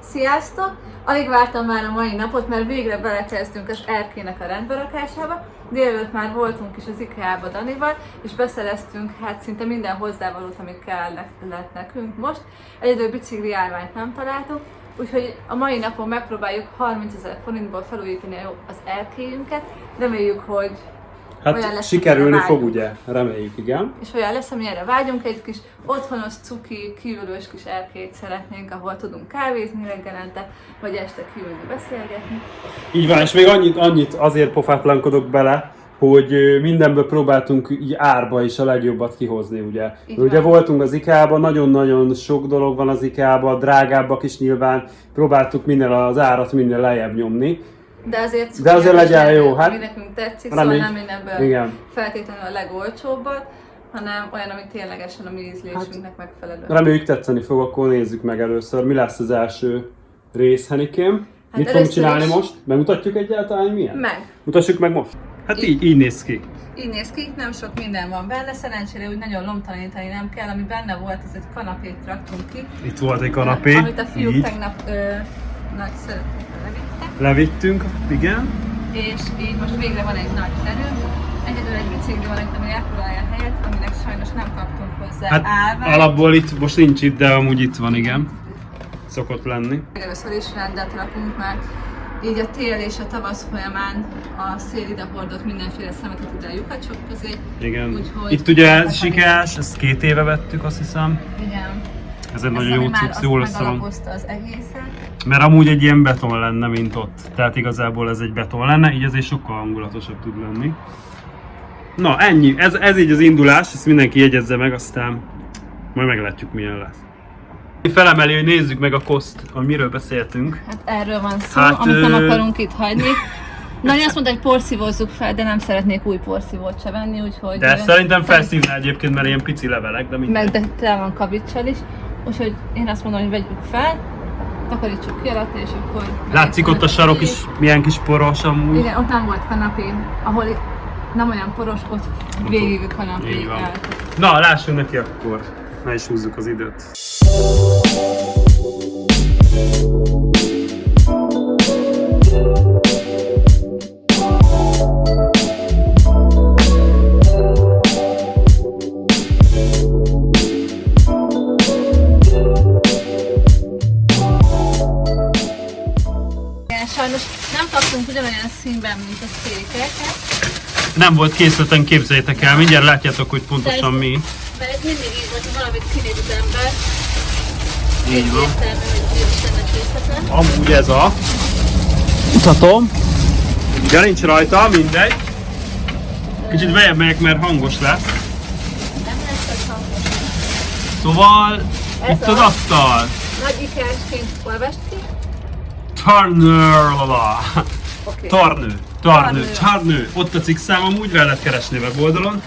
Sziasztok! Alig vártam már a mai napot, mert végre belekezdünk az erkélynek a rendberakásába. Délelőtt már voltunk is az IKEA-ba Danival, és beszereztünk hát szinte minden hozzávalót, amit kellett nekünk most. Egyedül bicikli állványt nem találtunk, úgyhogy a mai napon megpróbáljuk 30 000 forintból felújítani az erkélyünket. Reméljük, hogy olyan lesz, sikerülni fog, ugye? Reméljük, igen. És olyan lesz, amilyenre vágyunk, egy kis otthonos, cuki, kívülős kis erkélyt szeretnénk, ahol tudunk kávézni reggelente, vagy este kiülni beszélgetni. Így van, és még annyit azért pofátlankodok bele, hogy mindenből próbáltunk így árba is a legjobbat kihozni, ugye. Ugye voltunk az IKEA-ban, nagyon-nagyon sok dolog van az IKEA-ban, drágábbak is nyilván, próbáltuk az árat minél lejjebb nyomni. De azért legyen jó, hát. Ami nekünk tetszik, szóval nem mindenből feltétlenül a legolcsóbbat, hanem olyan, ami ténylegesen a mi ízlésünknek megfelelő. Reméljük tetszeni fog, akkor nézzük meg először, mi lesz az első rész, Henikém. Mit fogunk csinálni most? Megmutatjuk egyáltalán, hogy milyen? Mutassuk meg most. Hát így néz ki. Így néz ki, nem sok minden van benne, szerencsére úgy nagyon lomtalanítani nem kell, ami benne volt, az egy kanapét raktunk ki. Itt volt egy kanapé, amit a fiúk tegnap nagy szeretettel levittünk, igen. És így most végre van egy nagy terünk. Egyedül egy bicikli van itt, ami elfoglalja a helyet, aminek sajnos nem kaptunk hozzá állványt. Alapból itt most nincs itt, de amúgy itt van, igen. Szokott lenni. Először is rendet rakunk, mert így a tél és a tavasz folyamán a szél ide hordott mindenféle szemetet ide a lyukacsok közé. Igen. Úgyhogy itt ugye ez sikás, ezt 2 éve vettük, azt hiszem. Igen. Ez egy nagyon jó cucc, jól összevan. Az egészen. Mert amúgy egy ilyen beton lenne, mint ott. Tehát igazából ez egy beton lenne, így azért sokkal hangulatosabb tud lenni. Na ennyi, ez így az indulás, ezt mindenki jegyezze meg, aztán majd meglátjuk, milyen lesz. Felemeli, hogy nézzük meg a koszt, amiről beszéltünk. Hát erről van szó, amit nem akarunk itt hagyni. Nani azt mondta, hogy porszívózzuk fel, de nem szeretnék új porszívót se venni, úgyhogy... De szerintem felszívná egyébként, mert ilyen pici levelek, de minden. Meg de tele van kavicsal is, úgyhogy én azt mondom, hogy vegyük fel, takarítsuk ki alatt, és akkor... Látszik ott a sarok is, milyen kis poros amúgy. Igen, ott nem volt kanapé, ahol nem olyan poros, ott végig a kanapé. Na, lássunk neki akkor, ne is húzzuk az időt. Sajnos nem kaptunk ugyanolyan színben, mint a székeket. Nem volt készleten, képzeljétek el, mindjárt látjátok, hogy pontosan mi. De ez mindig így volt, ha valamit kinéz az ember. Így van. Értelme, hogy nincs ennek részlete. Amúgy ez a... Mutatom. Ja, nincs rajta, mindegy. Kicsit bejebb megyek, mert hangos lesz. Nem lesz az hangos. Szóval, itt az asztal. Nagy ikásként olvast ki. Tarnő. Ott a cikkszám, amúgy rá lehet keresni a weboldalon.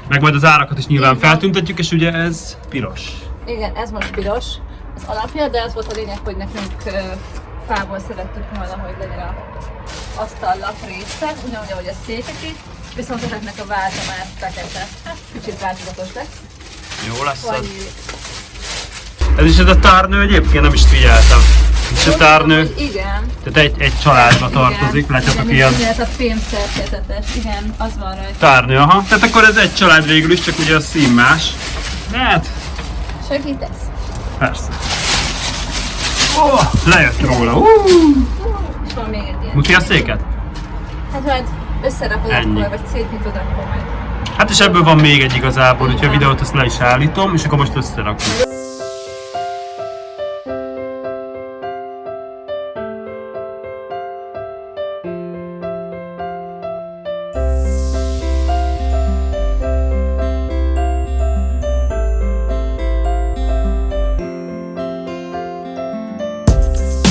Meg majd az árakat is nyilván feltüntetjük, és ugye ez piros. Igen, ez most piros. Az alapja, de az volt a lényeg, hogy nekünk fából szerettük volna, hogy legyen az asztallap része, ugyanúgy, ahogy a székek is. Viszont ezeknek a váza már fekete. Hát, kicsit változatos lesz. Jó lesz az. Ez is ez a tárnő, egyébként nem is figyeltem. Ez a tárnő. Igen. Tehát egy családba tartozik, látjátok ilyen. Ez a fémszerkezetes, igen, az van rajta. Tárnő, aha. Tehát akkor ez egy család végül is, csak ugye a szín más. Hát. Segítesz? Persze. Lejött róla. És van még egy ilyen. Muti a széket? Hát majd összerakod akkor, vagy szétnyitod akkor majd. Hát és ebből van még egy igazából, úgyhogy a videót ezt le is állítom, és akkor most összerakom.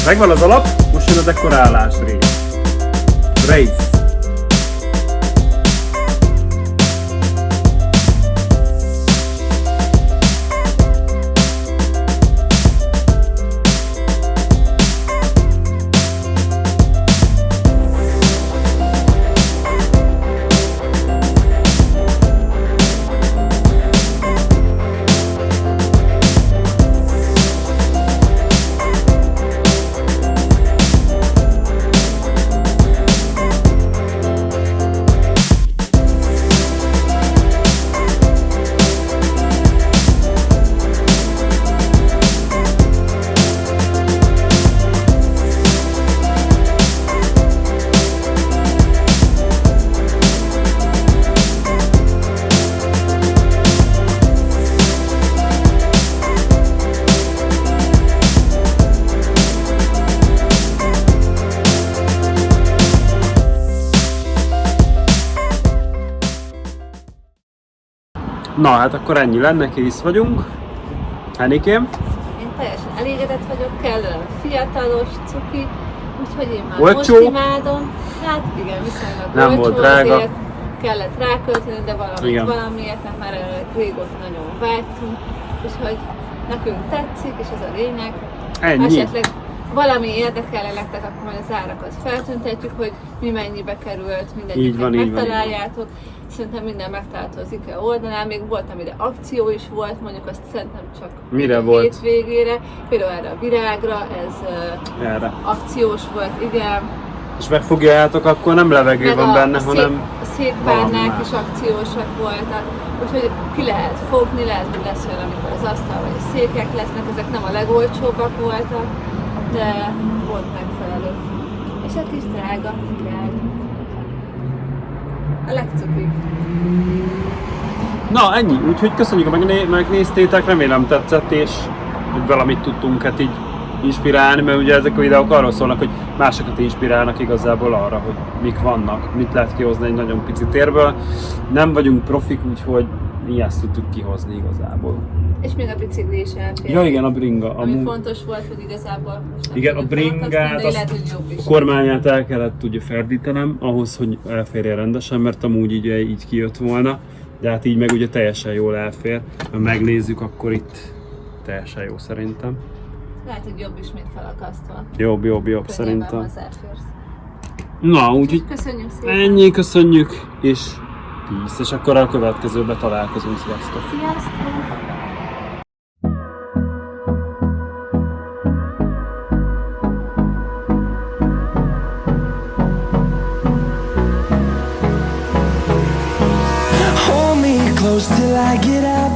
Megvan az alap, most jön a dekorálás rész. Na hát akkor ennyi lenne, kész vagyunk. Henikém? Én teljesen elégedett vagyok, kellene fiatalos, cuki, úgyhogy én már Olcsó? most imádom. Hát igen, viszonylag Nem olcsó, volt drága. azért kellett rákölteni, de Igen. valamiért, mert már régóta nagyon vágytunk, úgyhogy nekünk tetszik, és ez a lényeg. Ennyi. Esetleg valami érdekel nektek, akkor majd az árakat feltüntetjük, hogy mi mennyibe került, Így mindegyiket van, így van, megtaláljátok. Szerintem minden megtalálható az IKEA oldalán, még volt, amire akció is volt, mondjuk azt szerintem csak Mire a volt? hétvégére, például erre a virágra, ez Erre. akciós volt, igen. És megfogjátok, akkor nem levegő Meg van benne, hanem a valami székpárnák más. is akciósak voltak, úgyhogy ki lehet fogni, lehet, hogy lesz olyan, amikor az asztal vagy a székek lesznek, ezek nem a legolcsóbbak voltak, de volt megfelelő. És a kis drága virág. A legcukibb. Na ennyi, úgyhogy köszönjük, hogy megnéztétek, remélem tetszett, és hogy valamit tudtunk hát így inspirálni, mert ugye ezek a videók arról szólnak, hogy másokat inspirálnak igazából arra, hogy mik vannak, mit lehet kihozni egy nagyon pici térből. Nem vagyunk profik, úgyhogy mi ezt tudtuk kihozni igazából. És még a bicikli is elfér. Ja igen, a bringa. Ami fontos volt, hogy igazából most nem Igen, a tudjuk felakasztani, bringát, de lehet, hogy jobb is. a kormányát el kellett ugye ferdítenem, ahhoz, hogy elférjen rendesen, mert amúgy így kijött volna. De hát így meg ugye teljesen jól elfér. Ha megnézzük, akkor itt teljesen jó szerintem. Lehet, hogy jobb is, mint felakasztva. Jobb Könnyebben szerintem. hozzáférsz. Na, úgyhogy Köszönjük szépen! ennyi, köszönjük, és peace, és akkor a következőben találkozunk, sziasztok! Sziasztok! Hold me close till I get up.